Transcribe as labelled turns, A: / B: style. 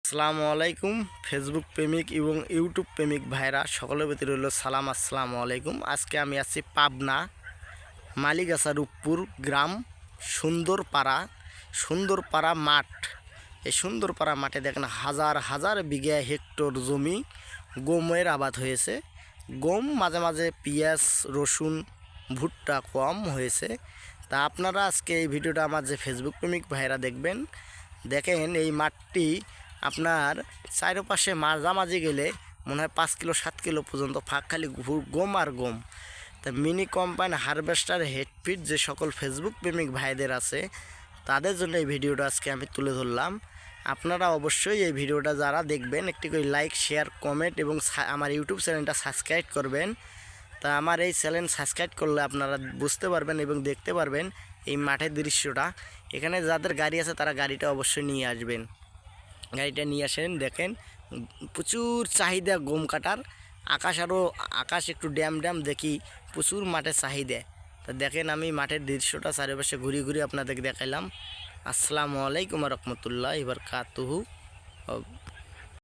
A: আসসালামু আলাইকুম ফেসবুক প্রেমিক এবং ইউটিউব প্রেমিক ভাইরা সকলের প্রতি রইল সালাম। আসসালামু আলাইকুম। আজকে আমি আছি পাবনা মালিগাছা রূপপুর গ্রাম সুন্দরপাড়া মাঠ। এই সুন্দরপাড়া মাঠে দেখেন হাজার হাজার বিঘা হেক্টর জমি গমের আবাদ হয়েছে। গম মাঝে মাঝে পেঁয়াজ রসুন ভুট্টা কম হয়েছে। তা আপনারা আজকে এই ভিডিওটা আমার যে ফেসবুক প্রেমিক ভাইরা দেখেন এই মাঠটি আপনার চারপাশে মাঝামাঝি গেলে মনে হয় 5 কিলো 7 কিলো পর্যন্ত ফাঁক খালি গম আর গম। তা মিনি কম্বাইন হারভেস্টার হেডফিট যে সকল ফেসবুক প্রেমিক ভাইদের আছে তাদের জন্য এই ভিডিওটা আজকে আমি তুলে ধরলাম। আপনারা অবশ্যই এই ভিডিওটা যারা দেখবেন একটি করে লাইক শেয়ার কমেন্ট এবং আমার ইউটিউব চ্যানেলটা সাবস্ক্রাইব করবেন। তা আমার এই চ্যানেল সাবস্ক্রাইব করলে আপনারা বুঝতে পারবেন এবং দেখতে পারবেন এই মাঠের দৃশ্যটা। এখানে যাদের গাড়ি আছে তারা গাড়িটা অবশ্যই নিয়ে আসবেন, গাড়িটা নিয়ে আসেন। দেখেন প্রচুর চাহিদা গম কাটার। আকাশ একটু ড্যাম দেখি, প্রচুর মাঠে চাহিদা। তা দেখেন আমি মাঠের দৃশ্যটা চারিপাশে ঘুরি আপনাদের দেখাইলাম। আসসালামু আলাইকুম রহমতুল্লাহ বারাকাতুহু।